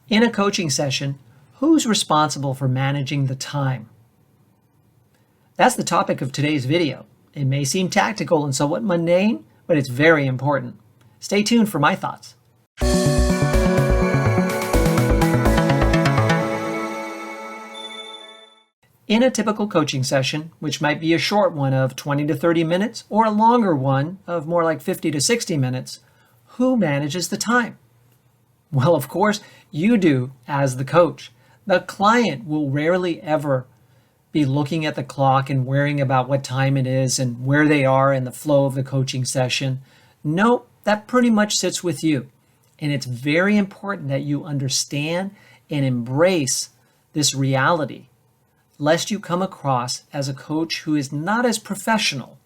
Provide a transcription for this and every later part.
In a coaching session, who's responsible for managing the time? That's the topic of today's video. It may seem tactical and somewhat mundane, but it's very important. Stay tuned for my thoughts. In a typical coaching session, which might be a short one of 20 to 30 minutes or a longer one of more like 50 to 60 minutes, who manages the time? Well, of course, you do as the coach. The client will rarely ever be looking at the clock and worrying about what time it is and where they are in the flow of the coaching session. No, that pretty much sits with you. And it's very important that you understand and embrace this reality, lest you come across as a coach who is not as professional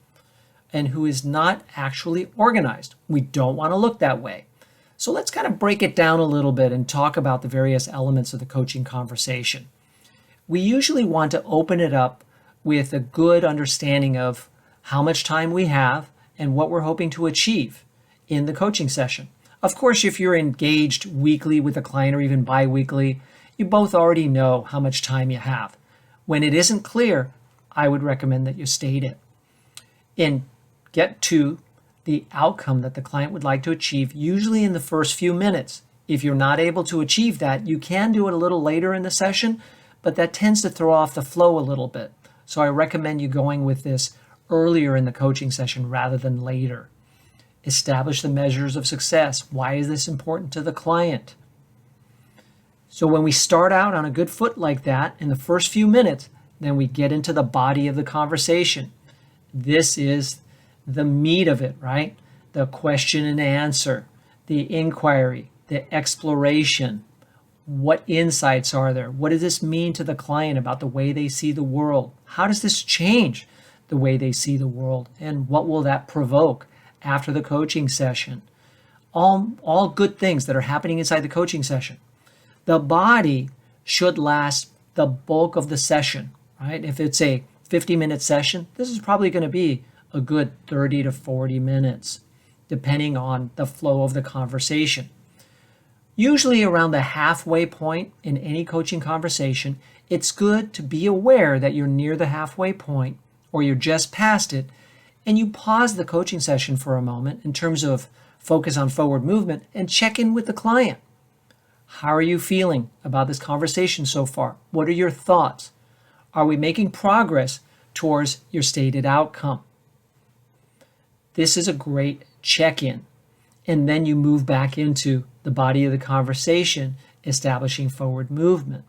and who is not actually organized. We don't want to look that way. So let's kind of break it down a little bit and talk about the various elements of the coaching conversation. We usually want to open it up with a good understanding of how much time we have and what we're hoping to achieve in the coaching session. Of course, if you're engaged weekly with a client or even bi-weekly, you both already know how much time you have. When it isn't clear, I would recommend that you state it. And get to the outcome that the client would like to achieve, usually in the first few minutes. If you're not able to achieve that, you can do it a little later in the session, but that tends to throw off the flow a little bit. So I recommend you going with this earlier in the coaching session rather than later. Establish the measures of success. Why is this important to the client? So when we start out on a good foot like that in the first few minutes, then we get into the body of the conversation. This is the meat of it, right? The question and answer, the inquiry, the exploration. What insights are there? What does this mean to the client about the way they see the world? How does this change the way they see the world? And what will that provoke after the coaching session? All good things that are happening inside the coaching session. The body should last the bulk of the session, right? If it's a 50-minute session, this is probably going to be a good 30 to 40 minutes, depending on the flow of the conversation. Usually around the halfway point in any coaching conversation, it's good to be aware that you're near the halfway point or you're just past it, and you pause the coaching session for a moment in terms of focus on forward movement and check in with the client. How are you feeling about this conversation so far? What are your thoughts? Are we making progress towards your stated outcome? This is a great check-in. And then you move back into the body of the conversation, establishing forward movement.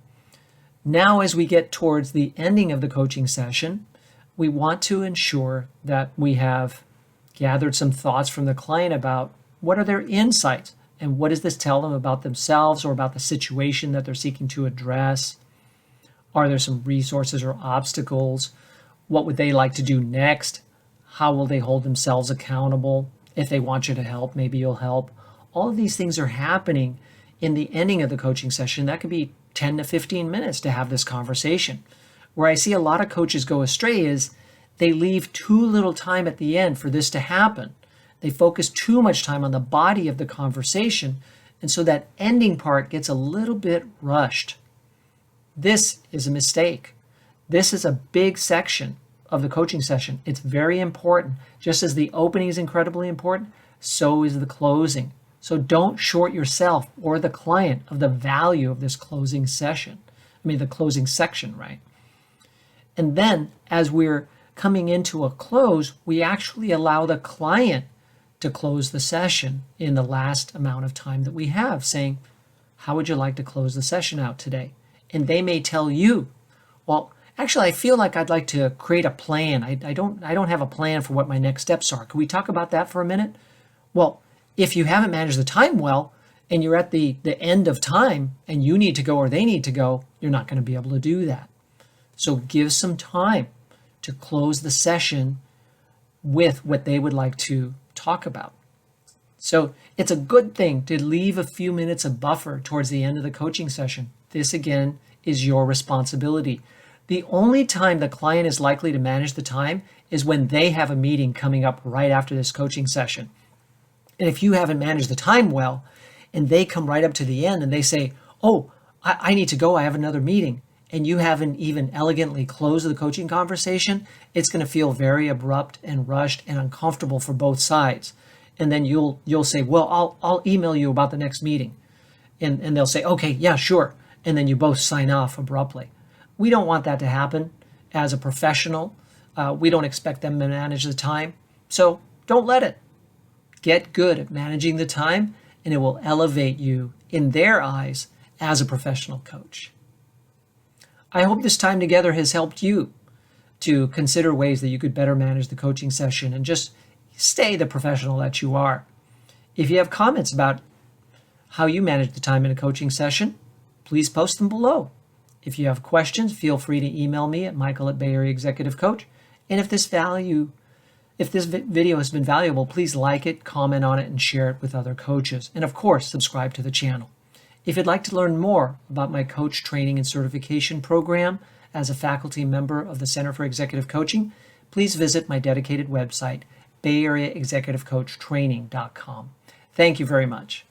Now, as we get towards the ending of the coaching session, we want to ensure that we have gathered some thoughts from the client about what are their insights and what does this tell them about themselves or about the situation that they're seeking to address. Are there some resources or obstacles? What would they like to do next? How will they hold themselves accountable? If they want you to help, maybe you'll help. All of these things are happening in the ending of the coaching session. That could be 10 to 15 minutes to have this conversation. Where I see a lot of coaches go astray is they leave too little time at the end for this to happen. They focus too much time on the body of the conversation, and so that ending part gets a little bit rushed. This is a mistake. This is a big section of the coaching session. It's very important. Just as the opening is incredibly important, so is the closing. So don't short yourself or the client of the value of this closing session. The closing section, right? And then as we're coming into a close, we actually allow the client to close the session in the last amount of time that we have, saying, how would you like to close the session out today? And they may tell you, well, actually, I feel like I'd like to create a plan. I don't have a plan for what my next steps are. Can we talk about that for a minute? Well, if you haven't managed the time well and you're at the end of time and you need to go or they need to go, you're not going to be able to do that. So give some time to close the session with what they would like to talk about. So it's a good thing to leave a few minutes of buffer towards the end of the coaching session. This, again, is your responsibility. The only time the client is likely to manage the time is when they have a meeting coming up right after this coaching session. And if you haven't managed the time well, and they come right up to the end and they say, oh, I need to go, I have another meeting, and you haven't even elegantly closed the coaching conversation, it's going to feel very abrupt and rushed and uncomfortable for both sides. And then you'll say, well, I'll email you about the next meeting. And they'll say, okay, yeah, sure. And then you both sign off abruptly. We don't want that to happen. As a professional, we don't expect them to manage the time. So don't let it. Get good at managing the time, and it will elevate you in their eyes as a professional coach. I hope this time together has helped you to consider ways that you could better manage the coaching session and just stay the professional that you are. If you have comments about how you manage the time in a coaching session, please post them below. If you have questions, feel free to email me at michael@BayAreaExecutiveCoach. And if this video has been valuable, please like it, comment on it, and share it with other coaches. And of course, subscribe to the channel. If you'd like to learn more about my coach training and certification program as a faculty member of the Center for Executive Coaching, please visit my dedicated website, BayAreaExecutiveCoachTraining.com. Thank you very much.